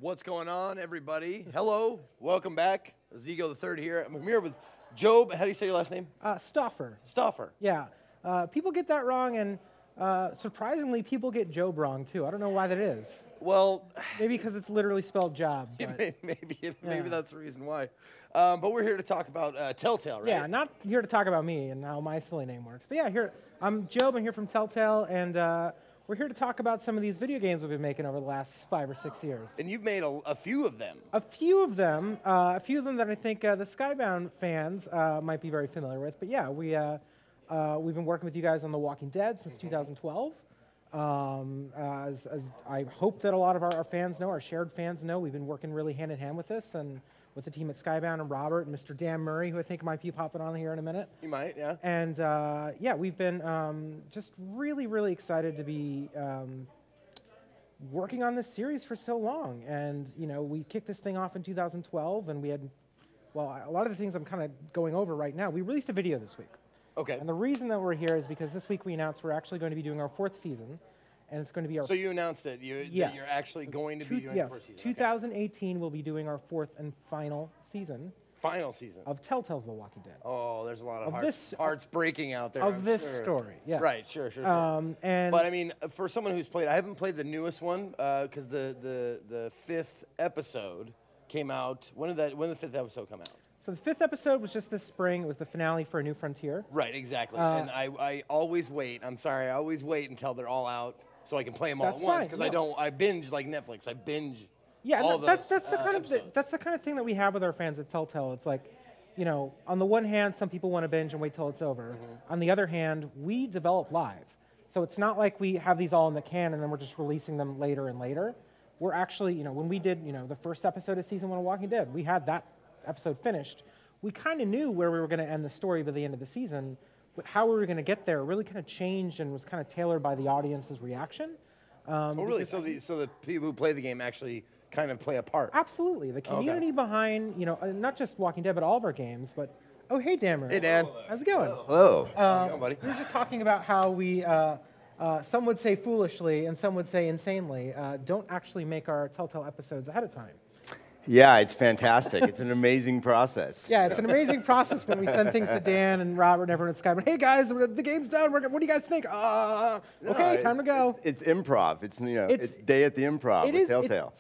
What's going on, everybody? Hello, welcome back. Zigo the Third here. I'm here with Job. How do you say your last name? Stauffer. Stauffer. Yeah. People get that wrong, and surprisingly, people get Job wrong, too. I don't know why that is. Well, Maybe because it's literally spelled job. But maybe that's the reason why. But we're here to talk about Telltale, right? Yeah, not here to talk about me and how my silly name works. But yeah, I'm Job. I'm here from Telltale, and we're here to talk about some of these video games we've been making over the last 5 or 6 years. And you've made a few of them. A few of them that I think the Skybound fans might be very familiar with. But yeah, we've been working with you guys on The Walking Dead since 2012. As I hope that a lot of our fans know, our shared fans know, we've been working really hand in hand with this and with the team at Skybound and Robert and Mr. Dan Murray, who I think might be popping on here in a minute. You might, yeah. And yeah, we've been just really, really excited to be working on this series for so long. And you know, we kicked this thing off in 2012, and we had, well, a lot of the things I'm kind of going over right now. We released a video this week. Okay. And the reason that we're here is because this week we announced we're actually going to be doing our 4th season, and it's going to be our... So you announced it, that you're actually going to be doing the 4th season. 2018 we'll be doing our 4th and final season. Final season. Of Telltale's The Walking Dead. Oh, there's a lot of hearts breaking out there. Of this story, yes. Right, sure. And but I mean, for someone who's played, I haven't played the newest one, because the 5th episode came out, when did the 5th episode come out? So the 5th episode was just this spring. It was the finale for A New Frontier. Right, exactly. And I always wait. I'm sorry, I always wait until they're all out so I can play them all at once. Because I binge like Netflix. I binge all those that's the kind of thing that we have with our fans at Telltale. It's like, you know, on the one hand, some people want to binge and wait till it's over. On the other hand, we develop live. So it's not like we have these all in the can and then we're just releasing them later and later. We're actually, you know, when we did, you know, the first episode of season 1 of Walking Dead, we had that episode finished. We kind of knew where we were going to end the story by the end of the season, but how we were going to get there really kind of changed and was kind of tailored by the audience's reaction. Oh, really? So the people who play the game actually kind of play a part? Absolutely. The community behind, you know, not just Walking Dead, but all of our games. But oh, hey, Dammer. Hey, Dan. How's it going? Hello. How's it going, buddy? We were just talking about how we, some would say foolishly and some would say insanely, don't actually make our Telltale episodes ahead of time. Yeah, it's fantastic. It's an amazing process. Yeah, it's an amazing process when we send things to Dan and Robert and everyone at Skybound. Hey guys, the game's done. What do you guys think? Okay, time to go. It's improv. It's it's day at the improv with Telltale.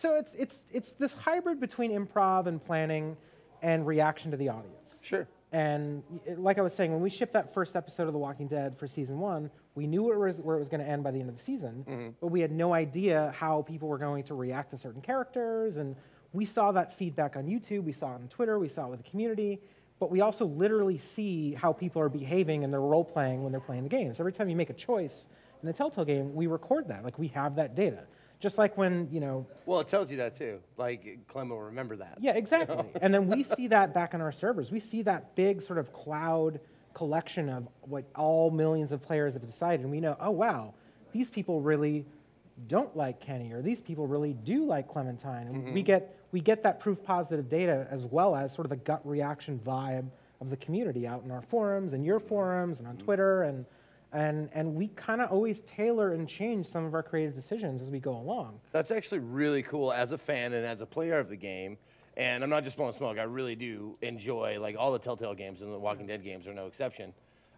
It's this hybrid between improv and planning and reaction to the audience. Sure. And like I was saying, when we shipped that first episode of The Walking Dead for season 1, we knew where it was going to end by the end of the season, but we had no idea how people were going to react to certain characters. And we saw that feedback on YouTube, we saw it on Twitter, we saw it with the community, but we also literally see how people are behaving and their role-playing when they're playing the games. Every time you make a choice in a Telltale game, we record that. Like, we have that data. Just like when, you know... Well, it tells you that, too. Like, Clem will remember that. Yeah, exactly. And then we see that back on our servers. We see that big sort of cloud collection of what all millions of players have decided, and we know, oh, wow, these people really don't like Kenny, or these people really do like Clementine. And we get that proof positive data as well as sort of the gut reaction vibe of the community out in our forums and your forums and on Twitter, and we kind of always tailor and change some of our creative decisions as we go along. That's actually really cool as a fan and as a player of the game. And I'm not just blowing smoke. I really do enjoy like all the Telltale games, and the Walking Dead games are no exception.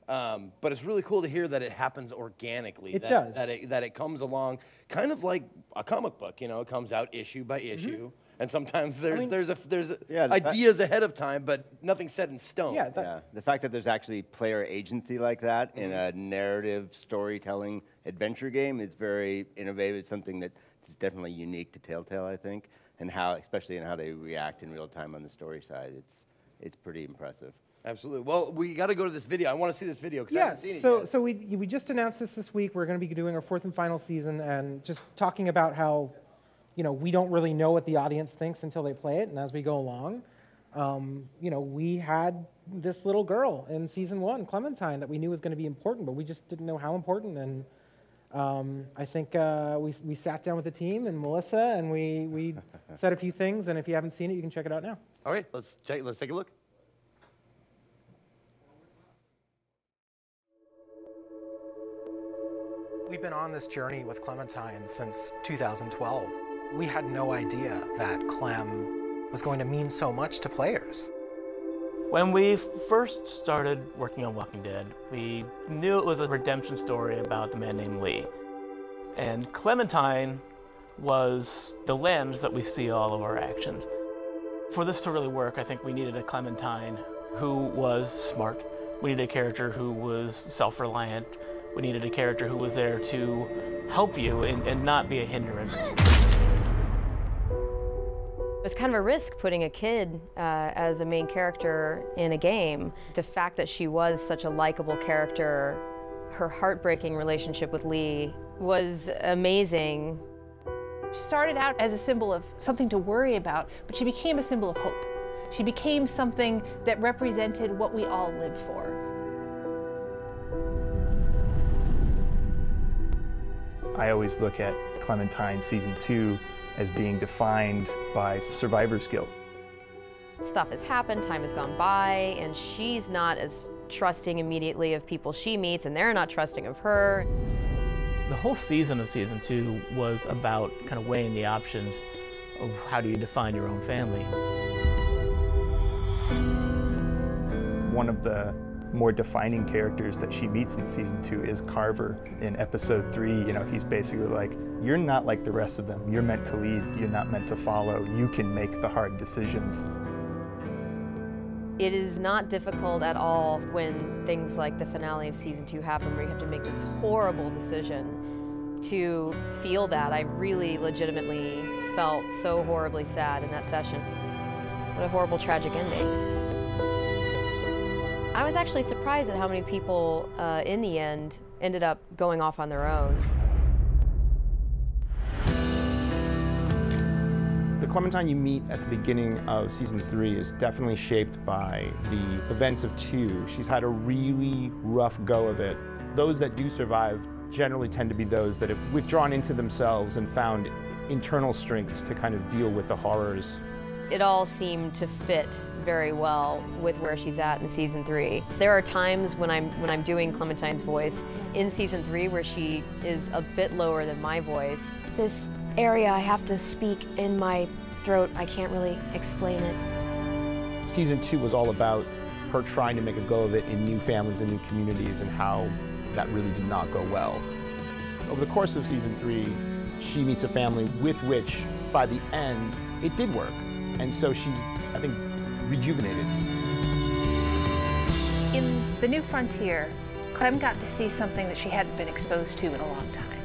But it's really cool to hear that it happens organically. It does. That it comes along kind of like a comic book. You know, it comes out issue by issue, and sometimes there's ideas ahead of time, but nothing's set in stone. Yeah, the fact that there's actually player agency like that in a narrative storytelling adventure game is very innovative. It's something that is definitely unique to Telltale, I think, and especially in how they react in real time on the story side. It's pretty impressive. Absolutely. Well, we got to go to this video. I want to see this video because I haven't seen it yet. So we just announced this week. We're going to be doing our 4th and final season, and just talking about how, you know, we don't really know what the audience thinks until they play it, and as we go along, you know, we had this little girl in season 1, Clementine, that we knew was going to be important, but we just didn't know how important. And I think we sat down with the team and Melissa, and we said a few things. And if you haven't seen it, you can check it out now. All right, let's take a look. We've been on this journey with Clementine since 2012. We had no idea that Clem was going to mean so much to players. When we first started working on Walking Dead, we knew it was a redemption story about the man named Lee. And Clementine was the lens that we see all of our actions. For this to really work, I think we needed a Clementine who was smart. We needed a character who was self-reliant. We needed a character who was there to help you and not be a hindrance. It was kind of a risk putting a kid as a main character in a game. The fact that she was such a likable character, her heartbreaking relationship with Lee was amazing. She started out as a symbol of something to worry about, but she became a symbol of hope. She became something that represented what we all live for. I always look at Clementine Season 2 as being defined by survivor's guilt. Stuff has happened, time has gone by, and she's not as trusting immediately of people she meets, and they're not trusting of her. The whole season of Season 2 was about kind of weighing the options of how do you define your own family. One of the more defining characters that she meets in Season 2 is Carver. In Episode 3, you know, he's basically like, you're not like the rest of them. You're meant to lead, you're not meant to follow. You can make the hard decisions. It is not difficult at all when things like the finale of Season 2 happen, where you have to make this horrible decision to feel that. I really legitimately felt so horribly sad in that session. What a horrible, tragic ending. I was actually surprised at how many people in the end ended up going off on their own. The Clementine you meet at the beginning of Season 3 is definitely shaped by the events of 2. She's had a really rough go of it. Those that do survive generally tend to be those that have withdrawn into themselves and found internal strengths to kind of deal with the horrors. It all seemed to fit very well with where she's at in Season 3. There are times when I'm doing Clementine's voice in Season 3 where she is a bit lower than my voice. This area I have to speak in my throat, I can't really explain it. Season 2 was all about her trying to make a go of it in new families and new communities, and how that really did not go well. Over the course of Season 3, she meets a family with which, by the end, it did work. And so she's, I think, rejuvenated. In The New Frontier, Clem got to see something that she hadn't been exposed to in a long time.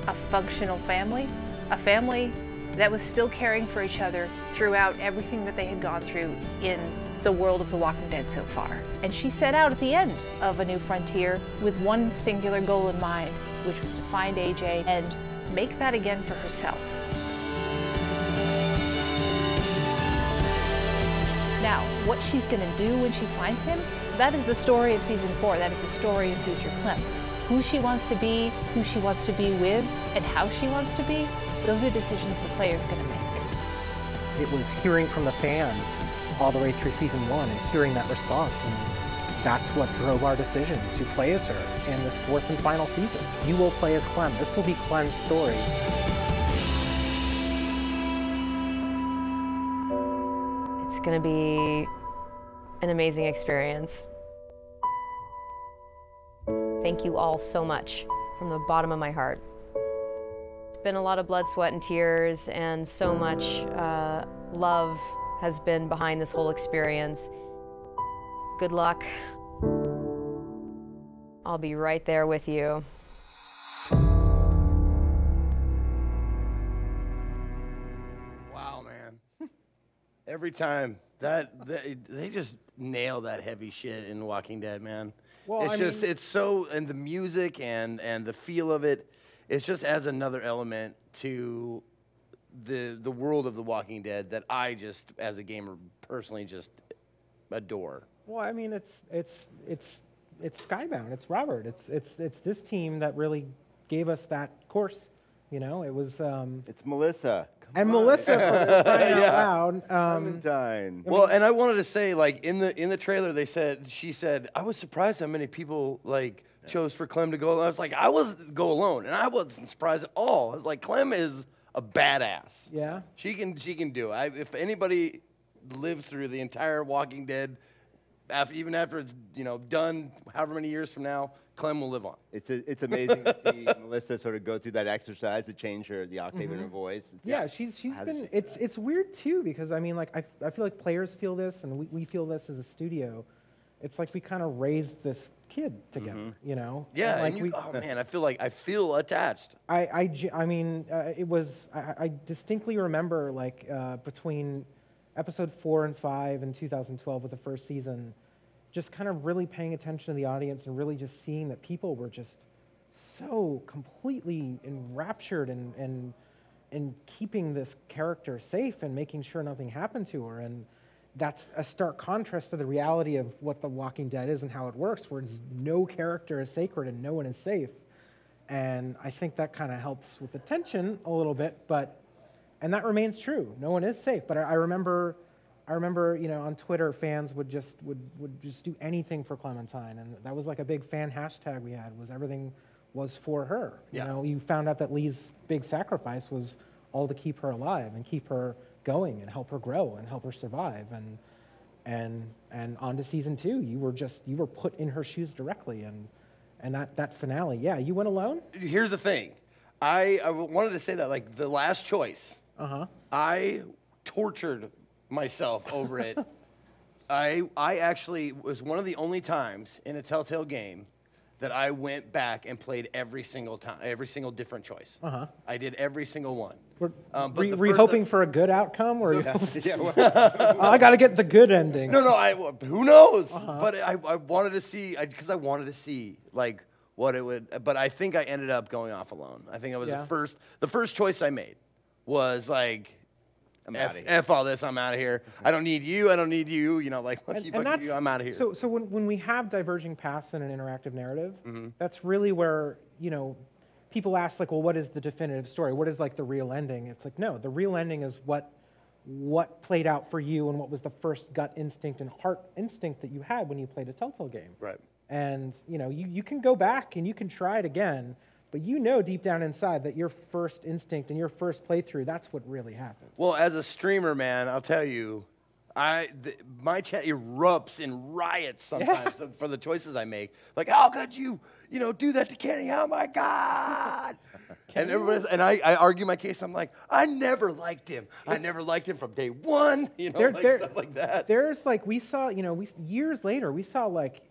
A functional family, a family that was still caring for each other throughout everything that they had gone through in the world of The Walking Dead so far. And she set out at the end of A New Frontier with one singular goal in mind, which was to find AJ and make that again for herself. Now, what she's gonna do when she finds him, that is the story of Season 4. That is the story of future Clem. Who she wants to be, who she wants to be with, and how she wants to be, those are decisions the player's gonna make. It was hearing from the fans all the way through Season 1 and hearing that response, and that's what drove our decision to play as her in this 4th and final season. You will play as Clem. This will be Clem's story. It's gonna be an amazing experience. Thank you all so much from the bottom of my heart. It's been a lot of blood, sweat, and tears, and so much love has been behind this whole experience. Good luck. I'll be right there with you. Wow, man. Every time they just nail that heavy shit in Walking Dead, man. Well, It's so, and the music and the feel of it, it just adds another element to the world of The Walking Dead that I just, as a gamer, personally just adore. Well, I mean, it's Skybound. It's Robert. It's this team that really gave us that course. You know, it was. It's Melissa. Come And on. Melissa, for crying out loud. Clementine. Well, and I wanted to say, like, in the trailer, she said, I was surprised how many people, like, chose for Clem to go alone. I was like, go alone, and I wasn't surprised at all. I was like, Clem is a badass. Yeah. She can do it. If anybody lives through the entire Walking Dead, even after it's done, however many years from now, Clem will live on. It's amazing to see Melissa sort of go through that exercise to change the octave in her voice. Yeah, she's been. It's weird too because I mean, like I feel like players feel this and we feel this as a studio. It's like we kind of raised this kid together, you know. Yeah, like and oh man, I feel attached. I mean, it was. I distinctly remember like between episode 4 and 5 in 2012 with the first season, just kind of really paying attention to the audience and really just seeing that people were just so completely enraptured and keeping this character safe and making sure nothing happened to her. And that's a stark contrast to the reality of what The Walking Dead is and how it works, where no character is sacred and no one is safe. And I think that kind of helps with the tension a little bit, and that remains true. No one is safe. But I remember, on Twitter, fans would just do anything for Clementine, and that was like a big fan hashtag we had. Was everything was for her? Yeah. You know, you found out that Lee's big sacrifice was all to keep her alive and keep her going and help her grow and help her survive. And on to season 2, you were put in her shoes directly, and that finale. Yeah, you went alone. Here's the thing, I wanted to say that like the last choice. I tortured myself over it. I actually was one of the only times in a Telltale game that I went back and played every single different choice. I did every single one. Were you hoping for a good outcome, or I got to get the good ending? No, who knows? But I wanted to see, because I wanted to see like what it would. But I think I ended up going off alone. I think it was the first choice I made was like, F all this, I'm out of here. I don't need you. You know, like, fuck you, I'm out of here. So when we have diverging paths in an interactive narrative, that's really where, people ask, like, well, what is the definitive story? What is, like, the real ending? It's like, no, the real ending is what played out for you and what was the first gut instinct and heart instinct that you had when you played a Telltale game. Right. And, you can go back and you can try it again, but deep down inside that your first instinct and your first playthrough, that's what really happened. Well, as a streamer, man, I'll tell you, my chat erupts in riots sometimes for the choices I make. Like, how could you, do that to Kenny? Oh my God! And I argue my case. I'm like, I never liked him. I never liked him from day one. Stuff like that. There's like we saw, years later we saw like,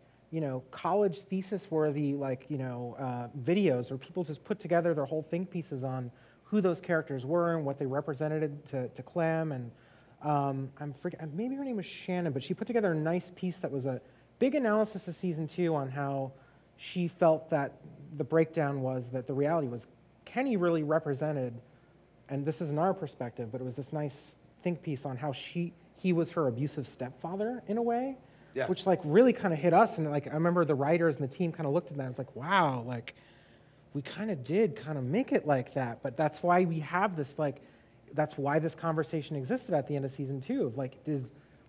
college thesis-worthy videos where people just put together their whole think pieces on who those characters were and what they represented to Clem. And maybe her name was Shannon, but she put together a nice piece that was a big analysis of season 2 on how she felt that the breakdown was that the reality was Kenny really represented, and this isn't our perspective, but it was this nice think piece on how he was her abusive stepfather in a way. Yeah. Which like really kind of hit us, and like I remember the writers and the team kind of looked at that and was like, wow, like we kind of did kind of make it like that. But that's why we have this that's why this conversation existed at the end of season 2 of like,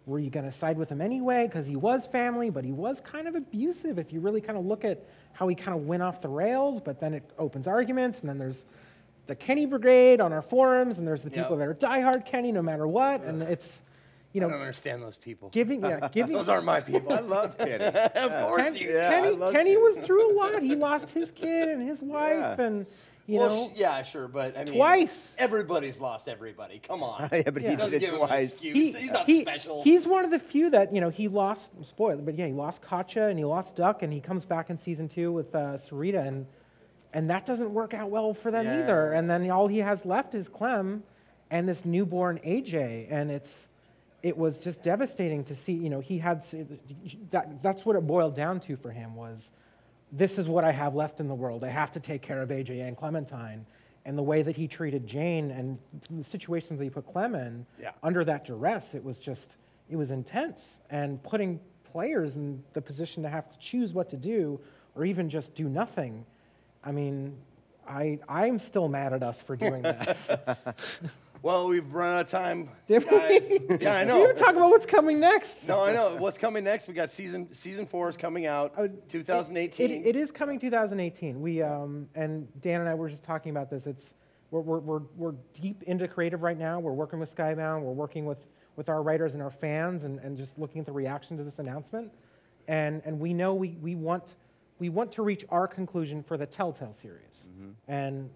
were you going to side with him anyway because he was family, but he was kind of abusive if you really kind of look at how he kind of went off the rails. But then it opens arguments, and then there's the Kenny Brigade on our forums, and there's the people that are diehard Kenny no matter what, and it's. I don't understand those people. Giving those aren't my people. I love Kenny. Of course you do. Kenny was through a lot. He lost his kid and his wife, and yeah, sure, but I mean, twice. Everybody's lost everybody. Come on. Yeah, but he doesn't give him an twice. excuse. He's not special. He's one of the few that he lost. Spoiler, but yeah, he lost Katja and he lost Duck, and he comes back in season 2 with Sarita, and that doesn't work out well for them either. And then all he has left is Clem and this newborn AJ, and it was just devastating to see, he had, that's what it boiled down to for him was, this is what I have left in the world. I have to take care of AJ and Clementine. And the way that he treated Jane and the situations that he put Clem in, under that duress, it was intense. And putting players in the position to have to choose what to do, or even just do nothing, I mean, I'm still mad at us for doing that. Well, we've run out of time, guys. Yeah, I know. We talk about what's coming next. No, I know. What's coming next? We got season 4 is coming out 2018. It is coming 2018. We and Dan and I were just talking about this. we're deep into creative right now. We're working with Skybound. We're working with our writers and our fans, and just looking at the reaction to this announcement. And we know we want to reach our conclusion for the Telltale series. And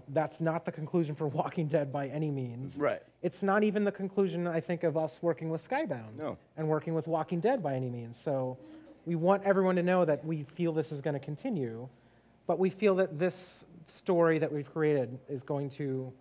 that's not the conclusion for Walking Dead by any means. Right. It's not even the conclusion, I think, of us working with Skybound and working with Walking Dead by any means. So we want everyone to know that we feel this is going to continue, but we feel that this story that we've created is going to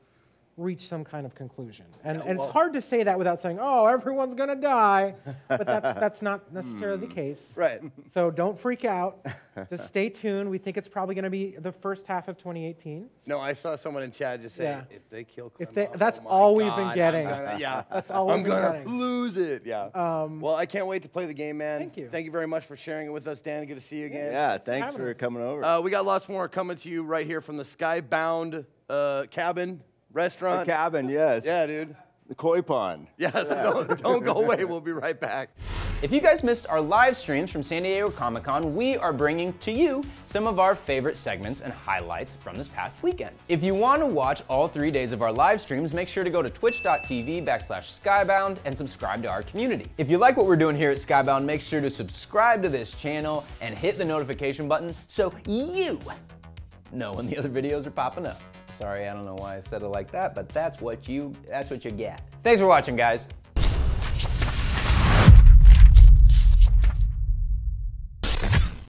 reach some kind of conclusion. And it's hard to say that without saying, oh, everyone's going to die, but that's not necessarily the case. Right. So don't freak out. Just stay tuned. We think it's probably going to be the first half of 2018. No, I saw someone in chat just say, if they kill Clem, that's oh my all we've God, been getting. That's all we've been I'm getting. gonna lose it. Yeah. Well, I can't wait to play the game, man. Thank you. Thank you very much for sharing it with us, Dan. Good to see you again. Yeah, thanks for coming over. We got lots more coming to you right here from the Skybound cabin restaurant. The cabin, yes. Yeah, dude. The koi pond. Yes. Don't go away. We'll be right back. If you guys missed our live streams from San Diego Comic-Con, we are bringing to you some of our favorite segments and highlights from this past weekend. If you want to watch all 3 days of our live streams, make sure to go to twitch.tv/Skybound and subscribe to our community. If you like what we're doing here at Skybound, make sure to subscribe to this channel and hit the notification button so you know when the other videos are popping up. Sorry, I don't know why I said it like that, but that's what you get. Thanks for watching, guys.